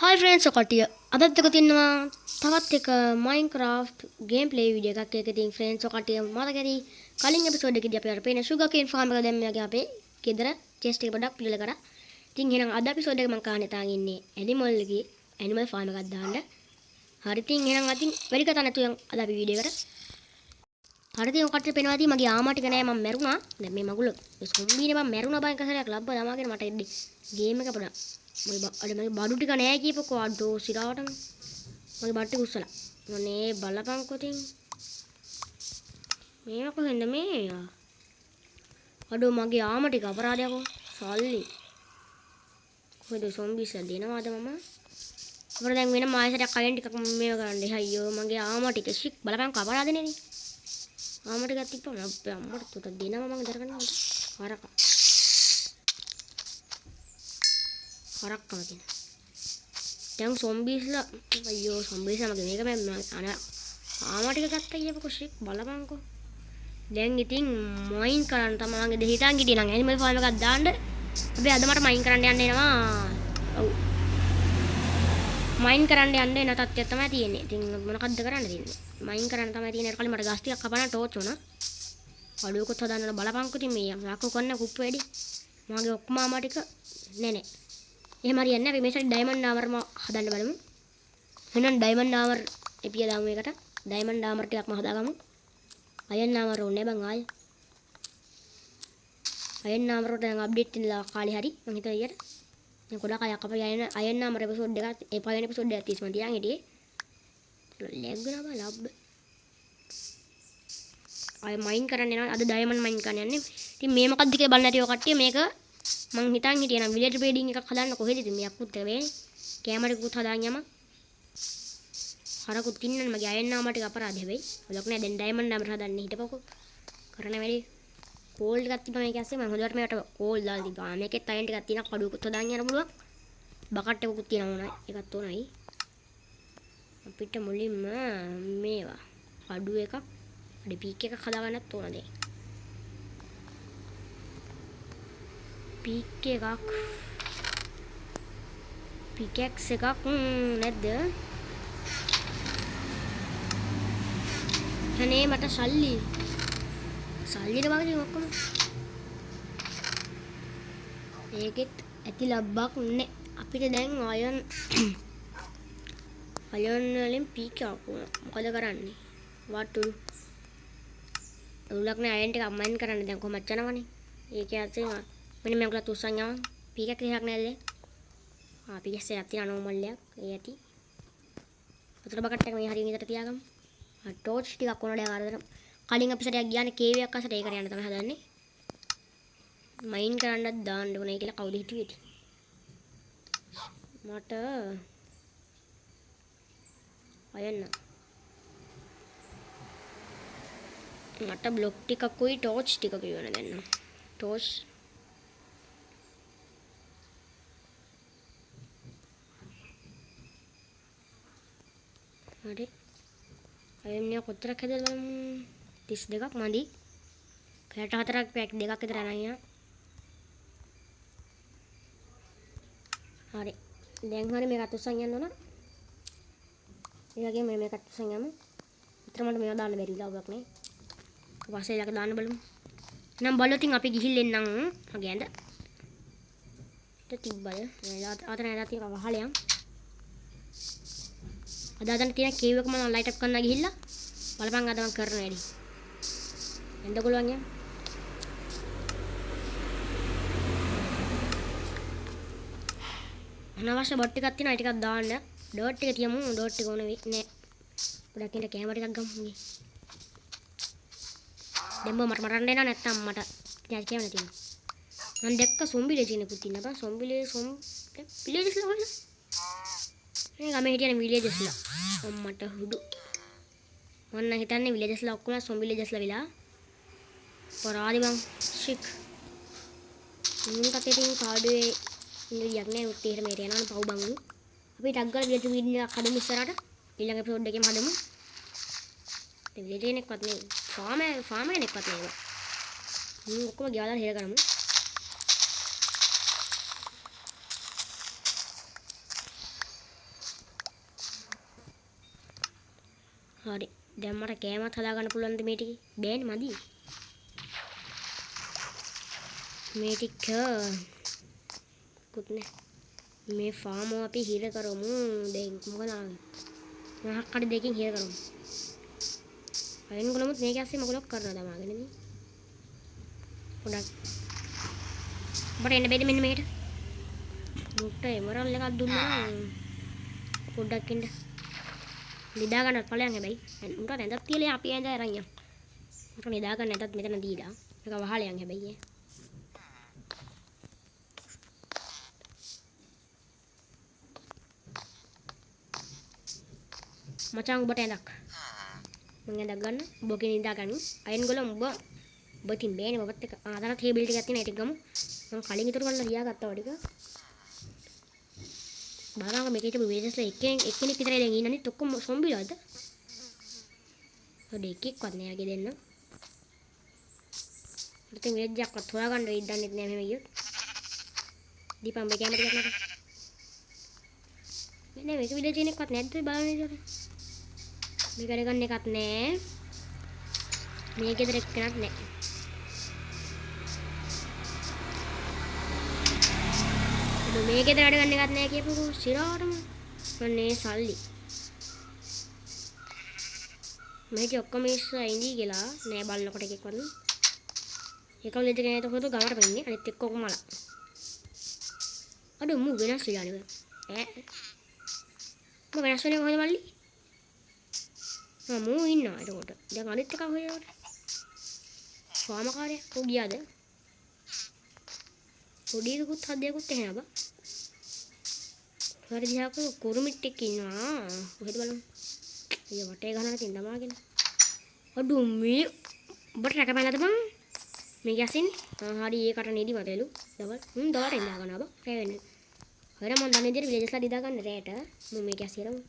Hi friends कटिය අදත් එක තියෙනවා තවත් එක Minecraft gameplay වීඩියෝ එකක් එකකින් फ्रेंड्स කටිය මතක ඇති කලින් එපිසෝඩ් එකේදී අපි අර පේන sugar cane farm එක දැන් මෙයාගේ අපේ ගෙදර chest එක පොඩක් පිළිල කරා. ඉතින් එහෙනම් අද එපිසෝඩ් එක මම කහන්නේ තාන් ඉන්නේ animal farm එකක් දාන්න. හරි ඉතින් එහෙනම් අතින් වැඩි කතා නැතුව අද අපි වීඩියෝ එකට. හරි ඉතින් කටිය පේනවා ඇති මගේ ආමා ටික නෑ මම මැරුණා. දැන් මේ මගුල සොම්බීනේ මම මැරුණා බං කසලයක් ලබ්බ දමාගෙන මට එන්නේ ගේම් එක පොඩක් මගේ බඩු ටික නෑ කියපකෝ අඩෝ සිරාවටම මගේ බඩ ටික උස්සලා මොනේ බලපංකෝ තින් මේක කොහෙන්ද මේ අඩෝ මගේ ආම ටික අපරාධයකෝ සල්ලි කොහෙද සොම්බිස්ලා දෙනවද මම අපර දැන් වෙන මායසටක් අයින් ටිකක් මේව කරන්න අයියෝ මගේ ආම ටික ශික් බලපංකෝ අපරාධනේ නේ ආම ටිකක් තිබ්බම අපේ අම්මට තුත දෙනවා මම දරගන්න හරක හරක්කම තියෙන දැන් සොම්බිස්ලා අයියෝ සොම්බිස්ලා මගේ මේක මම ආම ටික ගත්තා කියපකෝ ශික් බලපංකෝ දැන් ඉතින් මයින් කරන්න තමයි මගේ දෙහිතන් ගිටිය නම් ඇනිමල් ෆාම් එකක් දාන්න අපි අද මට මයින් කරන්න යන්න එනවා ඔව් මයින් කරන්න යන්න එන තත්ත්වයක් තමයි තියෙන්නේ ඉතින් මොනකද්ද කරන්න තියෙන්නේ මයින් කරන්න තමයි තියෙන්නේ කලින් මට ගස් ටිකක් කපන්න ටෝච් උනා අඩුවකුත් හදන්න බලපංකෝ ඉතින් මේ යකෝ කරන්න කුප්පු වැඩි මගේ ඔක්කොම ආම ටික නෑ එහෙම හරියන්නේ නැහැ. අපි මේසට ඩයමන්ඩ් ආවර්ම හදන්න බලමු. එහෙනම් ඩයමන්ඩ් ආවර් එපිය දාමු එකට. ඩයමන්ඩ් ආවර් ටිකක්ම හදාගමු. අයන් ආවර් ඕනේ බං ආයේ. අයන් ආවර් වලට දැන් අප්ඩේට් වෙනලා කාලේ හරි මම හිතුවා ඊයට. දැන් ගොඩක් අයක් අපේ අයන් ආවර් එපිසෝඩ් එකක් ඒ පළවෙනි එපිසෝඩ් එකක් තියස් මම තියන් හිටියේ. ලැග් වෙනවා ලබ්. අය මයින් කරන්න යනවා. අද ඩයමන්ඩ් මයින් කරන්න යන්නේ. ඉතින් මේ මොකක්ද කියලා බලන්න ඇති ඔය කට්ටිය මේක මං හිතන් හිටියේ නම් විලේජ් බ්‍රීඩින් එකක් හදන්න කොහෙද ඉතින් මේ අක්කුත් එක වෙන්නේ කැමරේකුත් හදාන් යම හරකුත් ඉන්නන මගේ අයන් නාම ටික අපරාධ හැබැයි ඔලක් නෑ දැන් ඩයමන්ඩ් නාමර හදන්න හිටපොකෝ කරන වැඩි කෝල් ටිකක් තිබ්බා මේක ඇස්සේ මම හොඳට මේකට කෝල් දාලා තිබ්බා මේකෙත් අයන් ටිකක් තියෙනවා කඩුවකුත් හදාන් යන්න පුළුවන් බකට් එකකුත් තියෙනවා නෝනා ඒකත් උනයි අපිට මුලින්ම මේවා කඩුව එකක් අඩි පීක් එකක් හදාගන්නත් ඕන දැන් පීක් එකක් පිකැක්ස් එකක් නැද්ද අනේ මට සල්ලිද වගේ ඔක්කොම ඒකෙත් ඇති ලබ්බක් නේ අපිට දැන් අයන් වලින් පීක් එකක් මොකද කරන්නේ වටු උලක් නේ අයන් ටික අම්මෙන් කරන්න දැන් කොහොමද යනවනේ ඒකේ ඇත්තේ මෙන්න මේක තුස්සන් යම පීක් එකක් නේද පිකස් එකක් තියෙන නෝමල් එකක් ඒ ඇති වතුර බකට් එක මේ හරිය විදිහට තියාගමු ටෝච් ටිකක් ඕනඩ ආකාරයට කලින් එපිසෝඩ් එකක් ගියානේ කේව් එකක් අස්සට ඒකට යන්න තමයි හදන්නේ මයින් කරන්නත් දාන්න ඕනේ කියලා කවුද හිතුවේ ඉතින් මට අයන්න මට බ්ලොක් ටිකකුයි ටෝච් ටිකකුයි වෙන දෙන්න ටෝච් හරි අයන්නේ කොතරක් හැදලා බලමු 32ක් මදි පැයට 4ක් පැක් දෙකක් විතර අරන් යනවා හරි දැන් හරි මේකට උස්සන් යන්න ඕන ඒ වගේම මේකට උස්සන් යමු උතර මට මේවා දාන්න බැරි ලාභයක් නේ වාසේ ළඟ දාන්න බලමු නම් බලොතින් අපි ගිහිල්ලා එන්නම් මගේ ඇඳ තිබ්බය ආතන ඇඳ තියෙන වහලයන් අදාදන් තියෙන කේව් එක මම ලයිට් අප් කරන්න ගිහිල්ලා බලපන් අද මම කරන වැඩි එන්න ගොල්ලන් යන්න අනවශ්‍ය බොට් ටිකක් තියෙනවා ඒ ටිකක් දාන්න ඩොට් ටික තියමු ඩොට් ටික ඕනේ නෑ පොඩක් ඉන්න කැමරා ටිකක් ගමු දැන් මට මරන්න එනවා නැත්තම් මට ටිකක් කියන්න තියෙනවා මම දැක්ක සොම්බිලේ තියෙනකුත් ඉන්නවා බා සොම්බිලේ විලේජ්ස්ලා හොයලා මේ ගමේ හිටියන විලේජස්ලා අම්මට හුඩු මම හිතන්නේ විලේජස්ලා ඔක්කොම සොම්බිලේජස්ලා විලා පරාදි බං ෂික් මුන් කටේටින් කාඩුවේ ඉන්දියක් නෑ උත්තේට මේට යනවනේ පව් බංගු අපි ටක් ගාලා විලේජ් වීඩියෝ එකක් හදමු ඉස්සරහට ඊළඟ එපිසෝඩ් එකේම හදමු ඒ විලේජ් එකක්වත් නේ ෆාම් එකක්වත් නේ මුන් ඔක්කොම ගියාලා හෙල කරමු හරි. දැන් මට කෑමත් හදා ගන්න පුළුවන්ද මේ ටික? බෑනේ මදි. මේ ටික කුත් නෑ. මේ ෆාම් එක අපි හිර කරමු. දැන් මොකද ආවේ? මොහක් හරි දෙකකින් හිර කරමු. අයින් ගලමුත් මේක ඇස්සේ මොකලක් කරනවා දමාගෙන ඉතින්. පොඩක් බට එන්න බෑද මෙන්න මේකට? මුට්ට එමරල් එකක් දුන්නා නම් පොඩ්ඩක් ඉන්න. නිදා ගන්නත් ඵලයන් හැබැයි. උන්ට ඇඳක් තියලා අපි ඇඳ අරන් යමු. උන්ට නිදා ගන්න නැතත් මෙතන දීලා. මේක වහලා යන් හැබැයි. මචං උඹට ඇඳක්. මම ඇඳක් ගන්න. ඔබ කෙනෙක් නිදා ගන්න. අයින් ගොල්ලෝ ඔබ තින් බෑනේ ඔබත් එක්ක. අතන ටේබල් ටිකක් තියෙන ඒක ගමු. මම කලින් ඉතුරු කරලා තියාගත්තා ඔය ටික. බලන්න මේකේ තිබු වීඩියෝස්ලා එක්කෙනෙක් විතරයි දැන් ඉන්නේ අනිත් ඔක්කොම සොම්බිලාද? ඔඩ එකෙක්වත් නෑ යගේ දෙන්න. ඉතින් වෙජ්ජක්වත් හොයාගන්න වෙයි දන්නෙත් නෑ මෙහෙම ගියොත්. දීපම් මේ කැමරේ එකක් නේද? මේ මේක වීඩියෝ තියෙන එකක්වත් නැද්ද බලන්න ඉතින්. මේ කර ගන්න එකක් නෑ. මේ ගෙදර එක්කනක් නෑ. මේ ගෙදර වැඩ ගන්න එකක් නෑ කියපුවෝ සිරාටම. අනේ සල්ලි. මේක ඔක්කොම ඉස්සලා ඉඳී කියලා නෑ බලනකොට එකෙක්වත්. එකවල දෙක නෑ තොහොත ගමට වෙන්නේ අනිත් එක්ක ඔක්කොම මල. අඩ මු වෙනස් වෙලා නේ. මම වෙනස් වෙන්නේ කොහොමද මල්ලි? මු ඉන්නවා එතකොට. දැන් අනිත් එක හොයනකොට. ස්වාමකාරය කො ගියාද? පොඩිකුත් හදයකුත් එහෙම බා. හරි දිහාක කුරුමිට් එක්ක ඉන්නවා. කොහෙද බලමු. අයියෝ වටේ ගහනවා තින් දමාගෙන. අඩු මේ ඔබට රැකපැන්නද බං? මේ ගැසින් හරි ඒකට නෙදි මතලු. දවල් දවල්ට ඉඳා ගන්නවා බා. රැ වෙන්නේ. හරිය මම දන්නේ විදිහට විලේජ්ස්ලා දිදා ගන්න රැට. මම මේ ගැසියරමු.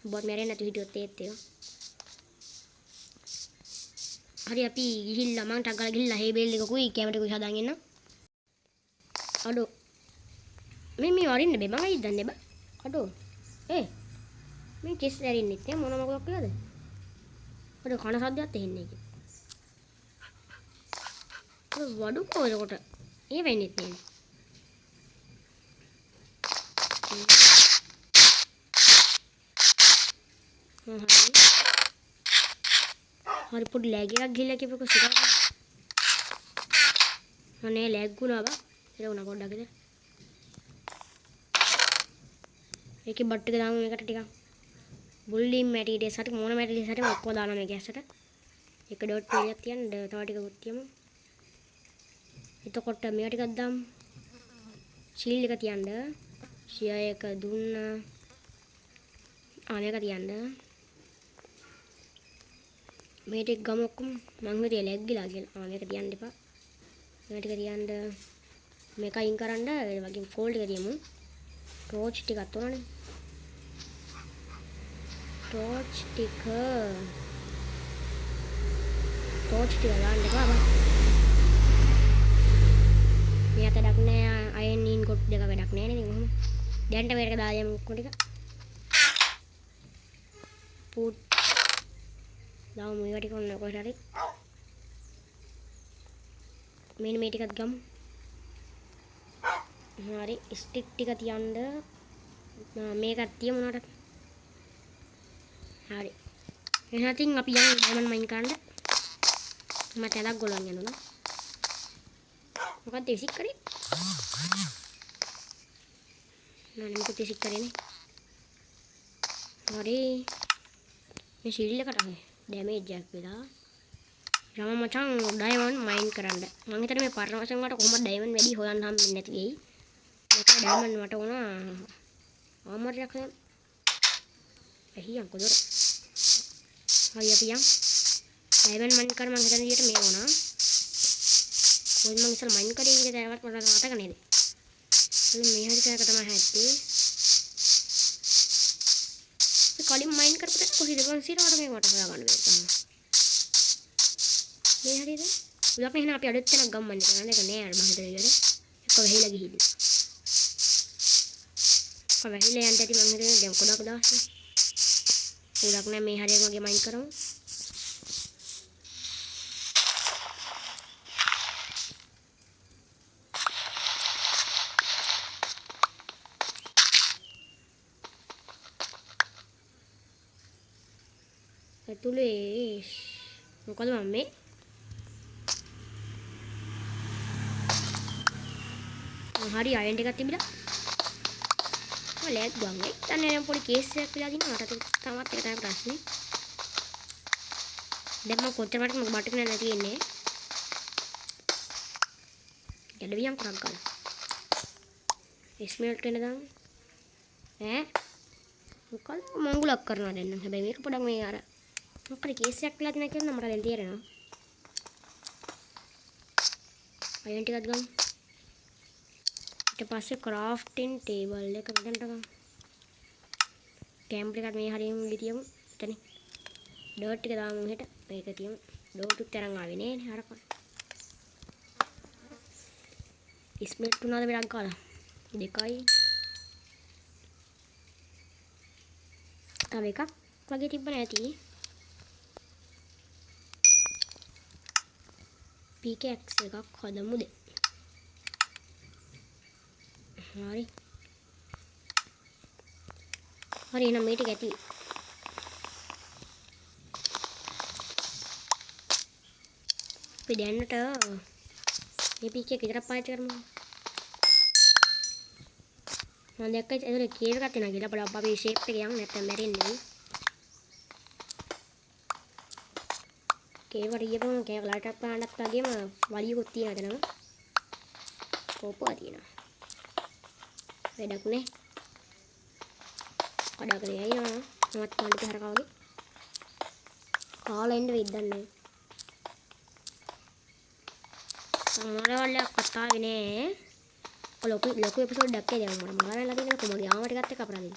ඔබත් මැරෙන්නේ නැතු හිටියොත් ඒත් ඒක. හරි අපි ගිහිල්ලා මං ටක් ගාලා ගිහිල්ලා හේ බේල් එකකුයි කැමරේකුයි හදාගෙන ඉන්න. අඩෝ මේ වරින්න බෑ මම අයිත් දන්නේ බා. අඩෝ මේ කෙස් ඇරින්නෙත් නෑ මොන මොකක් කියලාද? අඩෝ කන සද්දයක් ඇහෙන්නේ ඒක. අඩෝ වඩු කොහෙද ඒ වෙන්නේත් නෑ. හරි පොඩි ලැග් එකක් ගිහලා කියපුවක සිරා. අනේ ලැග් වුණා බා. ඒක උනා පොඩ්ඩක් ඉතින්. ඒකේ බට් එක දාමු මේකට ටිකක්. බුල්ලිම් මැටීරියල්ස් හරි මොන මැටීරියල්ස් හරි ඔක්කොම දානවා මේ ගෑසට. එක ඩොට් එකක් තියන්න තව ටිකක් තියමු. එතකොට මේවා ටිකක් දාමු. ශීල් එක තියන්න. ෂියා එක දුන්න. මේක තියන්න. මේ ටික ගමු ඔක්කොම මං හිතේ ලැග් ගිලා කියලා. මේක තියන්න එපා. මේ ටික තියන්න. මේක අයින් කරන්න ඒ වගේ ෆෝල්ඩ් එක තියමු. ටෝච් ටිකක් තෝරන්නේ. ටෝච් ටික දාන්න එපා බා. මේ අතඩක් නෑ අයන් ඉන් කොට් දෙක වැඩක් නෑ නේද කොහොම. දැන්ට මේක දාලා යමු ඔක්කොම ටික. පුට් දාමු මේවා ටික ඔන්න කොහෙද හරි. මෙන්න මේ ටිකත් ගමු. හරි ස්ටික් ටික තියන්න. මේකත් තියමු නේද? හරි. එහෙනම් අපි යමු ඩයමන්ඩ් මයින් කරන්න. මට ඇලක් ගොලන් යනවා. මොකක්ද විසික් කරේ? නෑ මොකද විසික් කරේනේ. හරි. මේ ෂීල්ඩ් එකට ඩැමේජ් එකක් වෙලා. යම මචං ඩයමන්ඩ් මයින් කරන්න. මම හිතන්නේ මේ පරණ වශයෙන් මට කොහොමද ඩයමන්ඩ් වැඩි හොයන්න හම්බෙන්නේ නැති වෙයි. මේක ඩයමන්ඩ් මට උනා ආමර් එකක් නේද? එහියන් කොදොර. හරි අපි යම්. ඩයමන්ඩ් මයින් කර මම හිතන විදිහට මේ වුණා. කොහොමද මම ඉස්සර මයින් කරේ කියන දේ මට මතක නේද? මේ හරි කරක තමයි හැත්තේ. කලින් මයින් කරපුවට කොහේද මං සිරාට මේ මට හොයාගන්න බැහැ තමයි. මේ හරියද? උදක් එහෙනම් අපි අඩුත් තැනක් ගම්මන්නේ කරන්න එක නෑ අර මම හිතන විදිහට. එක වෙහිලා ගිහිල්ලා. කොහොමද වෙහිලා යන්න ඇති මම හිතන්නේ දැන් කොඩක් දවස්. උඩක් නෑ මේ හරියට වගේ මයින් කරමු. ඇතුලේ මොකද මම මේ හරි අයන් ටිකක් තිබිලා ලෑග් ගන්නේ. දැන් නම් පොඩි කේස් එකක් වෙලා දිනවා මට තාමත් ඒක තමයි ප්‍රශ්නේ. දැන් මම කොච්චර වටක මගේ බට් එක නෑ තියෙන්නේ. ගැඩවියන් කරක් ගන්න. ස්මෙල්ට් වෙන දාන්න. මොකද මංගුලක් කරනවා දැන් නම්. හැබැයි මේක පොඩක් මේ අර මොකද කේස් එකක් වෙලා දිනා කියලා මට දැන් තේරෙනවා. අයන් ටිකක් ගමු. ඊට පස්සේ ක්‍රාෆ්ටින් ටේබල් එක මෙතනට ගමු. කැම්ප් එකත් මේ හරියම ගිතියමු. එතන ඩර්ට් ටික දාමු මෙහෙට. මේක තියමු. ඩෝට් උත් තරන් ආවේ නේ හරක. ස්මෙල්ට් උනාද වෙලක් ගාලා. 2යි. තව එකක් වගේ තිබ්බ නැති. pickaxe එකක් හදමුද? හරි. හරි එහෙනම් මේ ටික ඇති. අපි දැන්නට මේ පීක් එක විතරක් පාවිච්චි කරමු. මම දැක්ක ඒතර කේව් එකක් තියෙනවා කියලා බලන්න අපි ෂේප් එක යන් නැත්තම් මැරෙන්නේ. කේව් එකට ගියපම කේව් ලයිට් එකක් පාන්නත් වගේම වලියකුත් තියෙනවා එතනම. කෝපුවා තියෙනවා. වැඩක් නේ. කඩගෙන යනවා. මමත් පොඩි හරකා වගේ. කාලා ඉන්න වෙයිද දන්නේ. මොනවලක් කතාවේ නේ. ලොකු එපිසෝඩ් එකක් දැන් මම මගාරලා තියෙනවා කොහමද යාම ටිකත් එක්ක අපරාදින්.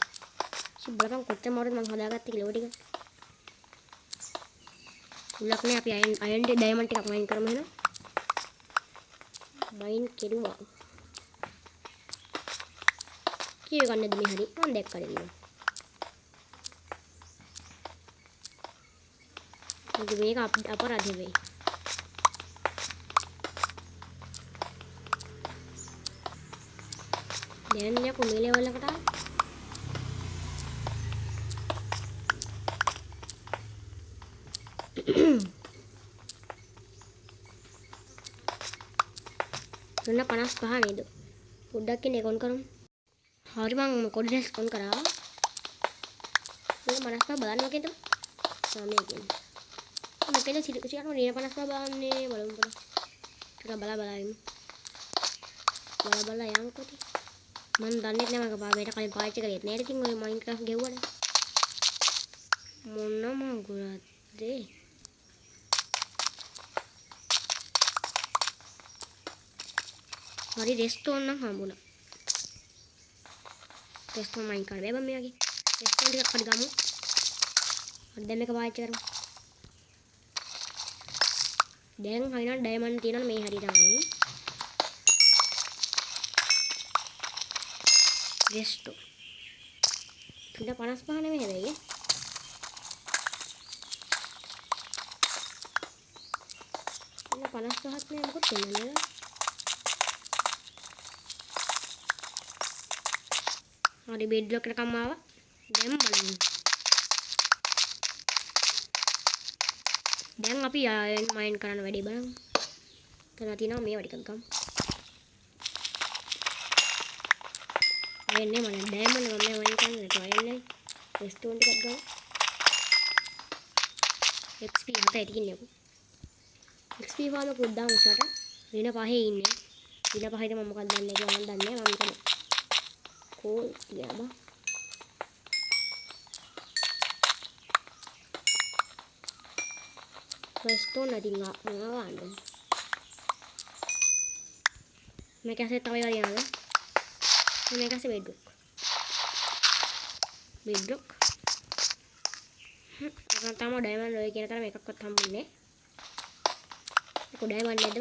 බලපන් කොච්චර මාරුද මම හදාගත්තේ කියලා ටික. උලක් නේ අපි අයන් ඩයමන්ඩ් ටිකක් මයින් කරමු එහෙනම්. මයින් කෙරුවා. කීව ගන්නද මේ හරි මම දැක්කද කියලා. මේක අපරාධ වෙයි. දැන් යකෝ මේ ලෙවල් එකට ආවා. තුන 55 නේද? පොඩ්ඩක් ඉන්න එකෝන් කරමු. හරි මම කොඩිනස් ඔන් කරා. මේක 55 බලන්න වගේද? මේ කියන්නේ. මොකද සිරියන 55 බලන්නේ බලමු පොඩ. ටික බලා ඉමු. බලා යන්කොටි. මම දන්නේ නැහැ මම මේකට කලින් පාවිච්චි කරේත් නෑ. ඉතින් ඔය මයින්ක්‍රාෆ්ට් ගෙවුවද? මොනම ගුණද? හරි රෙස්ටෝන් නම් හම්බුණා. රෙස්ටෝන් මයින් කරේ බෑ මේ වගේ. රෙස්ටෝන් ටිකක් හරි ගමු. හරි දැන් මේක පාවිච්චි කරමු. දැන් හරිනම් ඩයමන්ඩ් තියෙනවා මේ හරිය තමයි. රෙස්ටෝ. ඉතින් 55 නෙමෙයි හැබැයි. ඉතින් 55ක් නේ මොකද වෙන්නේ නේද? හරි බෙඩ්ලොක් එකකම ආවා. දැන් බලමු. දැන් අපි මයින් කරන්න වැඩි බලමු. තන තියෙනවා මේ වඩ එකක් ගමු. එන්නේ මම ඩයමන්ඩ් මම මයින් කරන්න නැතුව එන්නේ. රෙස්ටෝන් ටිකක් ගමු. XP 7යි තියෙන්නේ අපු. XP වාම කුද්දාම උසට දින 5 ඉන්නේ. දින 5යිද මම මොකක්ද දන්නේ කියලා මම දන්නේ නැහැ. මම හිතන්නේ කෝල් ගියාම රෙස්ටෝන් නැතිව ගන්න. මේක ඇස්සේ තව ඒවා දිනනද? මේක ඇස්සේ බෙඩ්රොක්. අපිට තාම ඩයමන්ඩ් ඔය කියන තරම එකක්වත් හම්බුන්නේ නැහැ. ඒක ඩයමන්ඩ් නේද?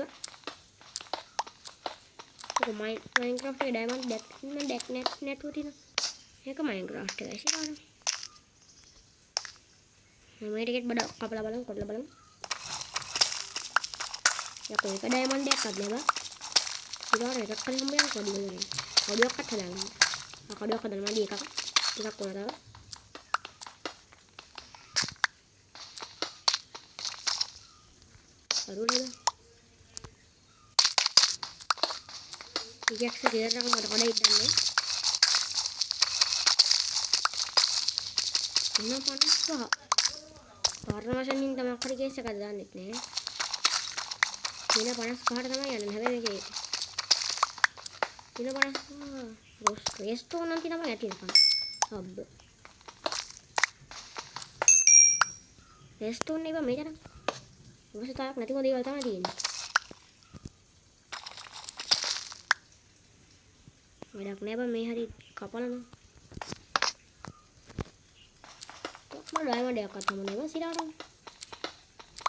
ඒක මයින්ක්‍රාෆ්ට් එකේ ඩයමන්ඩ් නැතුව තියෙනවා. ඒක මයින්ක්‍රාෆ්ට් එකයි සිරාන. මේ ටිකෙත් බඩ කපලා බලමු කොටලා බලමු. යකෝ එක ඩයමන්ඩ් එකක්වත් නෑ බා. ඊළඟට එකක් කලින් හම්බ යනවා කොඩි වලින්. කොඩියක්වත් හදාගන්න. කොඩියක් හදන්න මඩි එකක්. ටිකක් ඕන තව. අරුණද? ඉතික්ස දෙරක් මට කොඩ ඉදන්නේ. ඉන්න 55. පාරණ වශයෙන් තමයි අක්කරි කේස් එකක් දාන්නෙත් නෑ. දින 55ට තමයි යන්නේ හැබැයි මේකේ. දින 55 රෙස්ටෝ නම් තමයි ඇති නේද? අබ්බ. රෙස්ටෝ නේ බා මේකට. අවශ්‍යතාවයක් නැතිව දේවල් තමයි තියෙන්නේ. වැඩක් නෑ බා මේ හරි කපලා නම්. මම ඩයමන්ඩ් එකක් අතමුනේ බා සිරාට.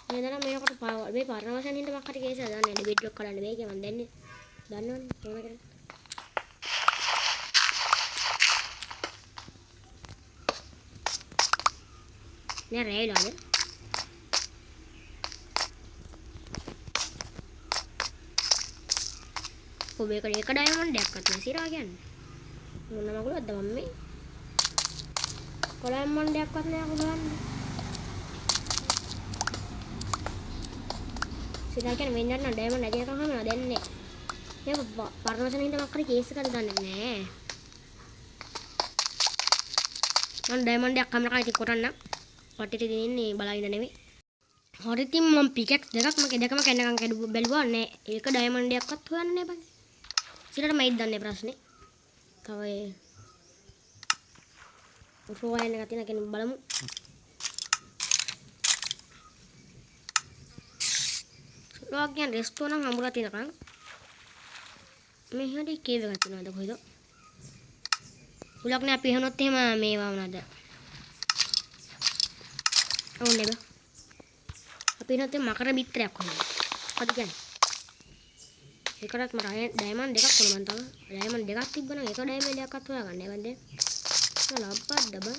නේදනම් මේකට මේ පරණ වශයෙන් හින්දා මක් හරි කේස් හදාන්න යන්නේ බෙඩ් රොක් කරන්න බෑ කියලා මම දන්නේ. දන්නවනේ කොහොමද කරන්නේ. නෑ රේලාද? ඔබ එක ඩයමන්ඩ් එකක් අතන සිරා කියන්නේ. මොන මගුලක්ද මම මේ? ඩයමන්ඩ් එකක්වත් නෑ අකුලන්නේ. සිරා කියන්නේ මෙන්න යන ඩයමන්ඩ් ඇදලා කහම දැන්නේ. ඒක පරණ වශයෙන් හින්දා මක් හරි කේස් එකක් දන්නේ නෑ. මම ඩයමන්ඩ් එකක් කමරකා ඉතින් කොටන්න. වටේට දිනින්නේ බලයින්න නෙමෙයි. හරි ඉතින් මම පිකැක්ස් දෙකක් මගේ දෙකම කැන්නකම් කැඩුවා බැලුවා නෑ. ඒක ඩයමන්ඩ් එකක්වත් හොයන්න නෑ බං. සිරට මයිත් දන්නේ ප්‍රශ්නේ. තව ඒ රෝයන් එක තියෙන කෙනෙක් බලමු. රෝක් කියන්නේ රෙස්ටෝ නම් හම්බුලා තියෙනකන් මේ හරි කේව එකක් තියෙනවද කොහෙද? උලක් නේ අපි එහෙනොත් එහෙම මේවා වුණාද? ඕනේ බා. අපි එහෙනොත් මකර බිත්තරයක් හොයනවා. මොකද කියන්නේ? ඒකටත් මට ඩයමන්ඩ් දෙකක් ඕන මන් තව. ඩයමන්ඩ් දෙකක් තිබ්බනම් එක ඩයමන්ඩ් එකක්වත් හොයාගන්න නෑ බන්දේ. ලබ්බද්ද බං.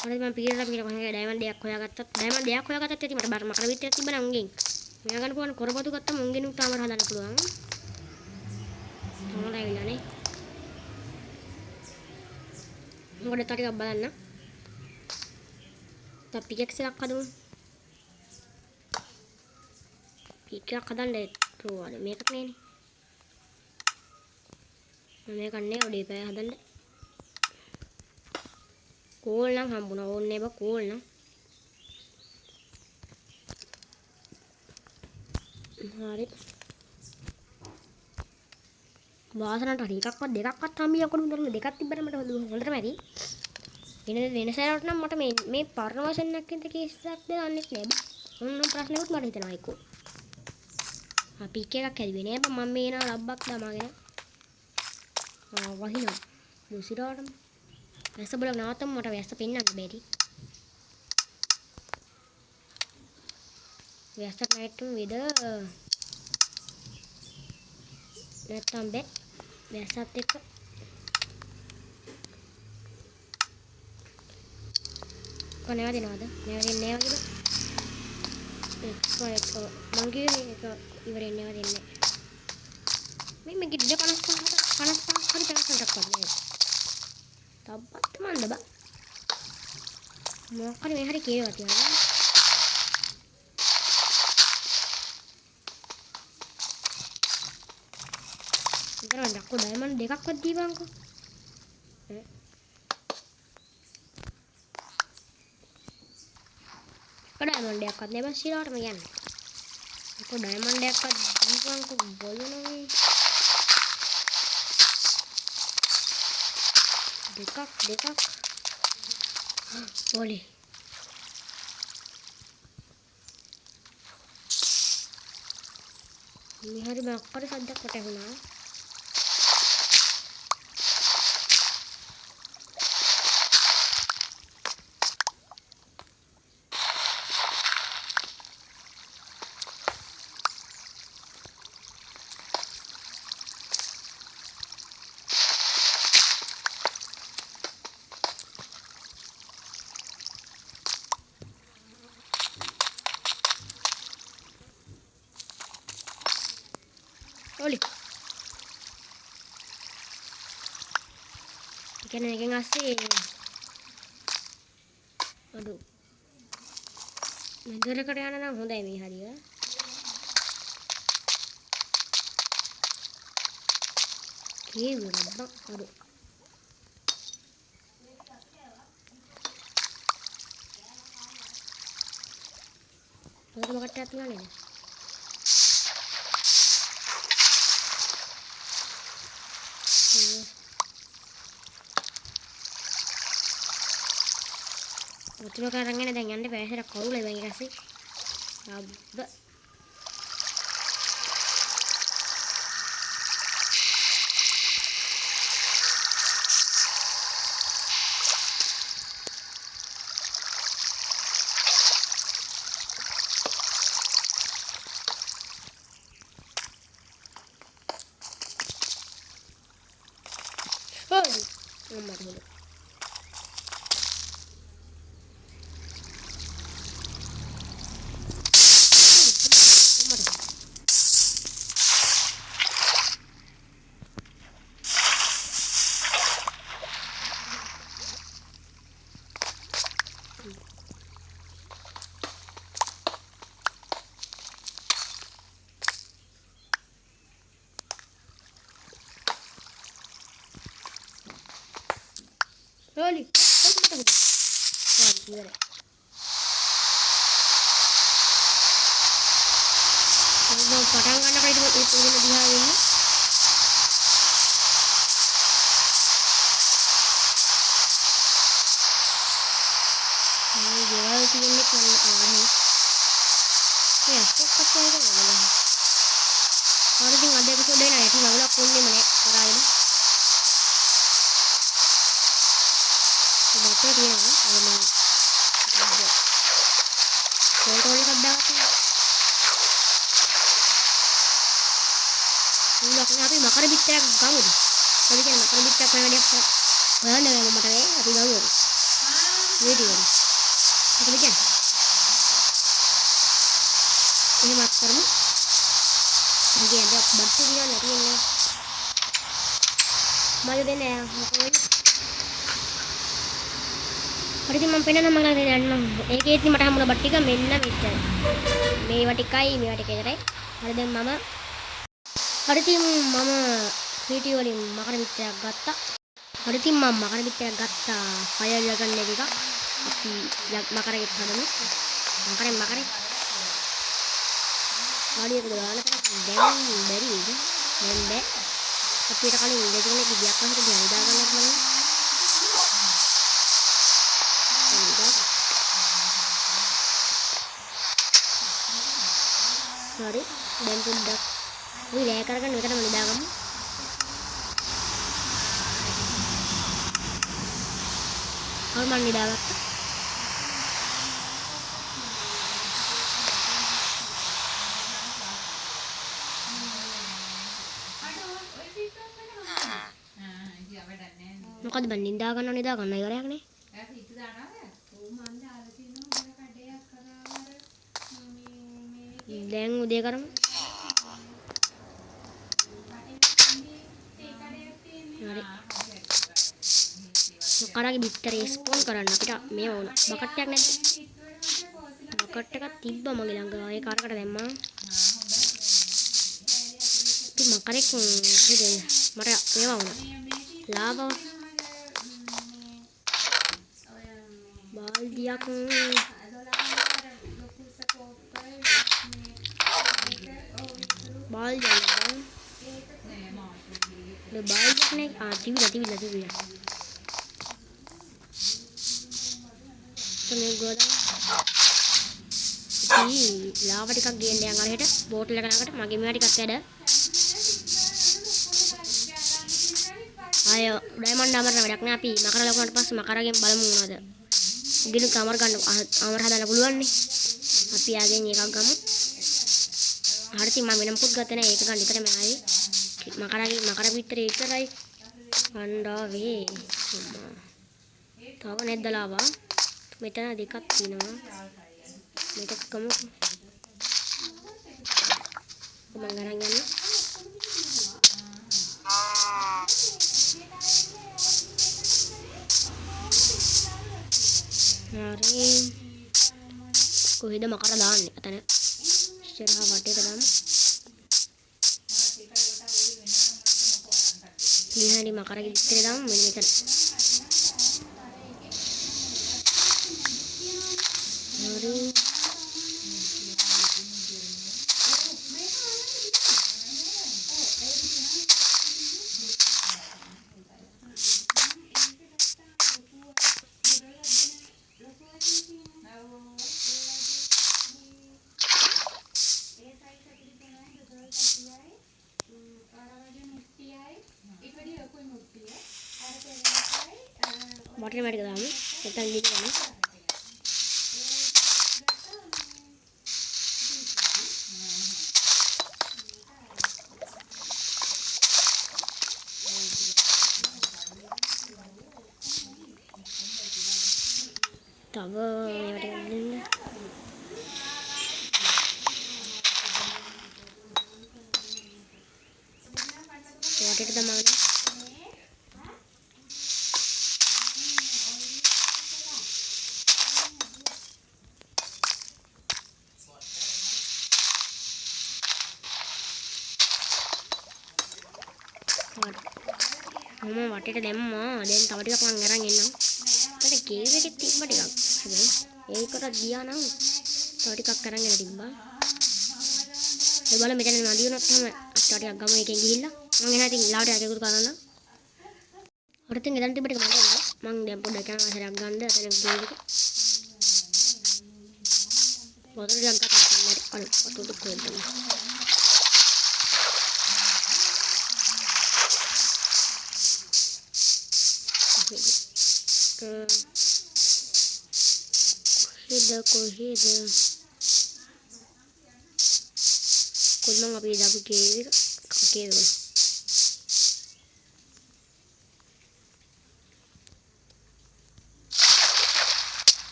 හරි මම පීරලා කොහේ ඩයමන්ඩ් එකක් හොයාගත්තත් ඩයමන්ඩ් එකක් හොයාගත්තත් ඇති මට මකර බිත්තරයක් තිබ්බනම් උන්ගෙන්. මෙයා ගන්න පුළුවන් කොරපතු ගත්තම උන්ගෙන් තාම හදන්න පුළුවන්. තමයි ඇවිල්ලානේ. මොකද ටිකක් බලන්න. තා පිකැක්ස් එකක් හදමු. පිකක් හදන්න රෝවල මේකක් නෑනේ. මේක නෑ ඔඩේ පය හදන්න. කෝල් නම් හම්බුණා ඕනේ බා කෝල් නම්. හරි. වාසනට හරි එකක්වත් දෙකක්වත් හම්බියක් කොහොමද කරන්නේ දෙකක් තිබ්බට මට හොඳටම ඇති. වෙනසකට නම් මට මේ පරණ වශයෙන් නැක්කින්ද කේස් එකක් දෙන්නෙත් නෑ බා. මොන ප්‍රශ්නෙකුත් මට හිතෙනවා එක්කෝ. පික් එකක් ඇදුවේ නෑ බං මම මේ නා ලබ්බක් දාමාගෙන වහිනවා දුසිරාටම වැස්ස බලක් නවත්තම මට වැස්ස පෙන්නන්න බැරි වැස්සට නැට්ටුම් විද නැත්තම් බෑ වැස්සත් එක්ක කොහේවද නේද නැවතින්නේ නෑ වගේ එක්ස්පයර් මං කිව්වේ ඒක ඉවරෙන්නේ නෑ දෙන්නේ මේ ගිඩ 55 හරි 50ක් වගේ තබ්බත් මන්ද බා මොකක් හරි මේ හරි කේවා තියනවා ඉතින් ඩක්කෝ ඩයමන්ඩ් දෙකක්වත් දීපන්කෝ ඩයමන්ඩ් එකක්වත් නේ බස් ශිරාටම යන්නේ අකෝ ඩයමන්ඩ් එකක්වත් දීපන්කෝ බොලනෝනේ දෙකක් ඕලි මේ හරි මක්කර සද්දක් කොට ඇහුණා කියන්නේ එකෙන් ASCII අඩු මෙදරකට යන නම් හොඳයි මේ හරිය. කේව් රබ්බා අඩු. මොකද මොකටද තියන්නේ? මුතුල කරගෙන දැන් යන්න බෑසර කවුරුද දැන් ඊට පස්සේ අබ්බ හොයි අම්මට හොල හොලි අම්මට හොල හරි ඉවරයි. මම පටන් ගන්නකොට ඒක උදේන දිහා වෙන්නේ මේ ගෙවල් තියෙන්නේ කොන්න ආනේ මේ අස්තක් කප්පේ කරනවා හරිදින් අද එපිසෝඩ් එක නැති මගලක් කොන්නේම නෑ කරාගෙන බටර් තියෙනවා මම කෝල්ටෝල් එකක් දාගත්තා උලක් නේ අපි මකර බිත්තරයක් ගමුද මොකද කියන්නේ මකර බිත්තරයක් කරන වැඩක් හොයන්න බෑ මට නේ අපි ගමුද වීඩියෝ මොකද කියන්නේ එහෙමත් කරමු මගේ අද බට්ටු දිනන්න තියෙන්නේ මම දෙන්නේ මොකද හරිද මම පෙන්නන්න මම ළඟ යන්න ඒකේත් මට හම්බුණ බට් ටික මෙන්න මෙච්චර මේවා ටිකයි මේවා ටික විතරයි හරි දැන් මම වීඩියෝ වලින් මකර බිත්තරයක් ගත්තා හරි ඉතින් මම මකර බිත්තරයක් ගත්තා ෆයර් ගන්න එක අපි මකරෙක් හදමු මකරේ ආඩියක දාලා දැන් බැරි නේද දැන් බෑ අපිට කලින් ඉඳගෙන කියක් වහකට ගියා දා ගන්නත් බලන්න හරි දැන් පොඩ්ඩක් අපි රෑ කරගෙන විතරම නිදාගමු හරි මම නිදාගත්තා මොකද බන් නිදා ගන්න ඉවරයක් නේ දැන් උදේ කරමු හරි මොකරගේ බිත්තරේ ස්පෝන් කරන්න අපිට මේව වුණා බකට් එකක් නැද්ද බකට් එකක් තිබ්බා මගේ ළඟ ඒ කාරකට දැම්මා ඉතින් මකරේ කොහෙද මට මේව වුණා ලාවා බාල්දියක් බාල්දියක් නේ බාල්දියක් නේ තිබිලා මේ ගොඩක් ලාවා ටිකක් ගේන්න යන් අර හෙට බෝටල් එක ළඟට මගේ මේවා ටිකක් වැඩ ආය ඩයමන්ඩ් අමරන වැඩක් නෑ අපි මකර ලකුණාට පස්සේ මකරගෙන් බලමු මොනවද උගිනු කමර ගන්න අමර හදන්න පුළුවන් නේ අපි ආගෙන් එකක් ගමු හරි ඉතින් මම වෙන මොකුත් ගත්තේ නෑ ඒක ගන්න විතරයි මම ආවේ මකර පිටරේ විතරයි අණ්ඩාවේ තව නැද්ද ලාවා මෙතන දෙකක් තියෙනවා මේක කමු මම ගරන් යන්න හරි කොහෙද මකර දාන්නේ අතන ඉස්සරහා වටේට දාමු ඊහරි මකරගේ ඉස්සරේ දාමු මෙන්න මෙතන හරි වටේ මැටක දාමු නැත්නම් ලිපි දාමු තව මේවට දෙන්න වටේට දාමු මම වටේට දැම්මා දැන් තව ටිකක් මම අරන් එන්නම් මට කේව් එකේ තිබ්බ ටිකක් හැබැයි ඒකට ගියා නම් තව ටිකක් අරන් එන්න තිබ්බා ඒ බලන්න මෙතන නදී වුණොත් තමයි අට්ට ටිකක් ගම එකෙන් ගිහිල්ලා මම එනවා ඉතින් ලාවට යකෙකුට කරන්න අර තින් එදන් තිබ්බ ටික මම දැන් පොඩ්ඩක් යනවා සරයක් ගන්න අතන කේව් එක වතුර ටිකක් ගත්තා අර වතුර ටික කොහෙද කොහෙද කොල්ලන් අපි දාපු කේව් එක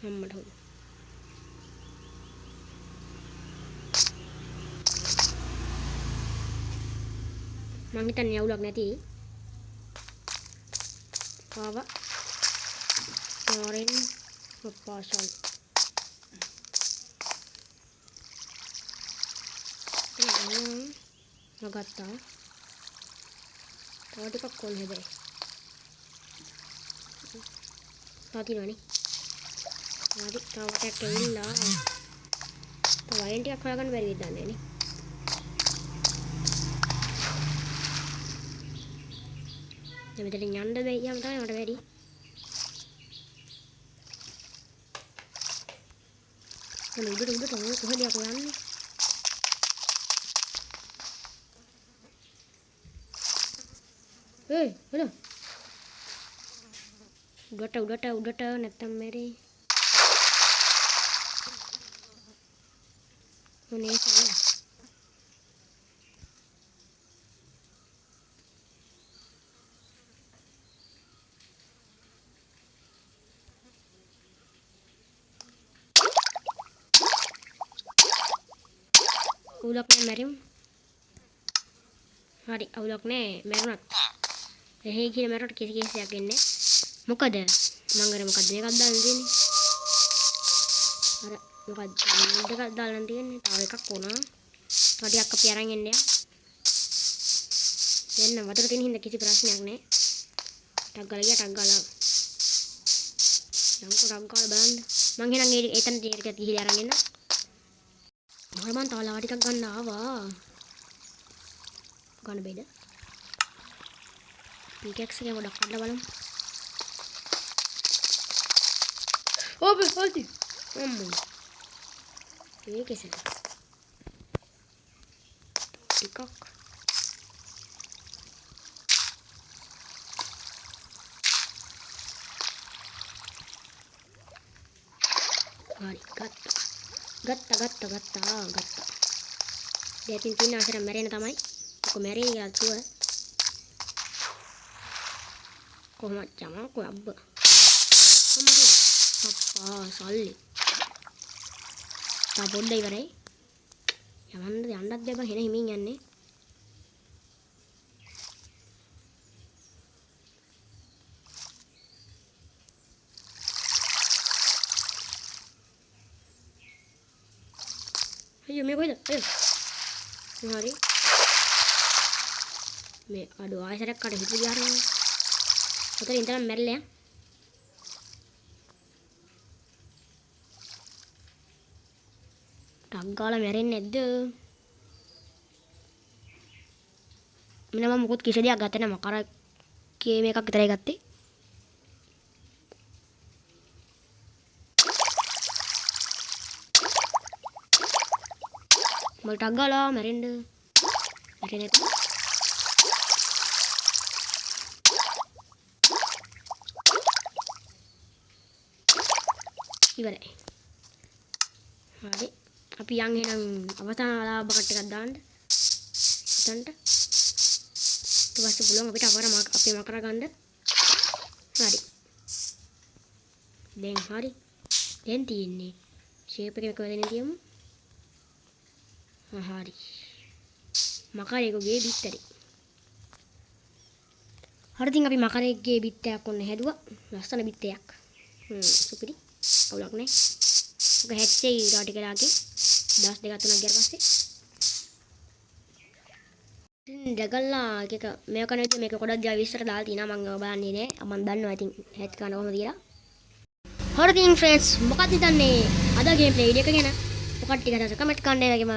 අම්මට හොද මං හිතන්නේ අවුලක් නැති පාවා Orange pasal. Nagata. Tahu ටිකක් කොන් හැබැයි. තාතිනවනේ. හරි තවටක් ඇවිල්ලා. තව වයින් ටිකක් හොයාගන්න බැරි වෙයිද දන්නේ නේ. දැන් මෙතන යන්න බැයියම තමයි මට බැරි. උඩට කොහෙද යකෝ යන්නේ හලෝ උඩට නැත්තම් මෙරේ මොනේ සල්ලා අවුලක් නෑ මැරිමු. හරි අවුලක් නෑ මැරුණත්. එහෙ කියන මැරුණට කිසි කේසයක් එන්නේ නෑ. මොකද මං අර මොකද මේකක් දාලා තියෙන්නේ. අර මොකද මේකක් දාලා තියෙන්නේ. තව එකක් වුණා. තව ටිකක් අපි අරන් එන්න යා. දැන් වතුර තියෙන හින්දා කිසි ප්‍රශ්නයක් නෑ. ටක් ගාලා ගියා ටක් ගාලා. යන්කෝ ටක් ගාලා බලන්න. මං එහෙනම් එතන ටික ගිහිල්ලා අරන් එන්න. මම තව ලා ටිකක් ගන්න ආවා. ගන්න බෑද? පිකැක්ස් එක ගොඩක් කඩලා බලමු. ඕබේ හොල්ටි. අම්මෝ. ඒකෙසද? ටිකක්. හරි ගත්තා. දෙතින් තින්න අසර මැරෙන තමයි. ඔක මැරෙයි යාතුව. කොහොමද යමකෝ අබ්බ. අප්පා සල්ලි. තා පොඩ්ඩ ඉවරයි. යන්නත් දෙබ හෙන හිමින් යන්නේ. අයියෝ මේ කොහෙද? අයියෝ. හරි. මේ අඩෝ ආයෙසරක් කට හිතු ගියාරෝ. උතන ඉඳන් මැරෙලා යන්. ටක් ගාලා මැරෙන්නේ නැද්ද? මම මොකොත් කිසි දෙයක් ගත්තේ නැහැ. මකර ගේම් එකක් විතරයි ගත්තේ. මල් ටක් ගාලා මැරෙන්න. මැරෙන්නේ නැත්නම් ඉවරයි. හරි. අපි යන් එහෙනම් අවසාන ලාභ කට් එකක් දාන්න. එතනට. ඊට පස්සේ පුළුවන් අපිට අපේ මකර ගන්න. හරි. දැන් හරි. දැන් තියෙන්නේ ෂේප් එක වෙන තියමු. හරි. මකරේකගේ බිත්තරේ. හරි ඉතින් අපි මකරේකගේ බිත්තරයක් ඔන්න හැදුවා. ලස්සන බිත්තරයක්. සුපිරි. අවුලක් නැහැ. ඔක හැච්චේ ඊට ටිකලාගේ දවස් දෙකක් තුනක් ගියාට පස්සේ ඉතින් දැකලා එක මේක කරන විදිහ මේක ගොඩක් ජා විස්තර දාලා තිනා මම බලන්නේ නෑ මම දන්නවා ඉතින් හැච් කරන කොහොමද කියලා. හරි ඉතින් ෆ්‍රෙන්ඩ්ස් මොකක්ද හිතන්නේ අද ගේම් ප්ලේ වීඩියෝ එක ගැන? මොකක්ද ටික හදලා කමෙන්ට් කරන්න ඒ වගේම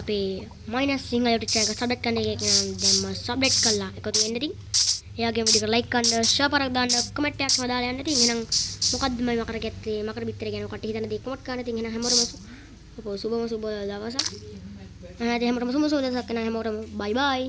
අපේ මයිනස් සිංහල YouTube channel එක සබ්ස්ක්‍රයිබ් කරන්න එක දැන් මම සබ්ස්ක්‍රයිබ් කළා එකතු වෙන්න ඉතින් එයාගේ වීඩියෝ එක ලයික් කරන්න ෂෙයා කරලා දාන්න කමෙන්ට් එකක් දාලා යන්න ඉතින් එහෙනම් මොකද්ද මම මකර ගැත්තේ මකර බිත්තර ගැන කට්ටිය හිතන දේ කමෙන්ට් කරන්න ඉතින් එහෙනම් හැමෝටම සුබම සුබ දවසක්. හැමෝටම සුබ දවසක්. හැමෝටම බයි බයි.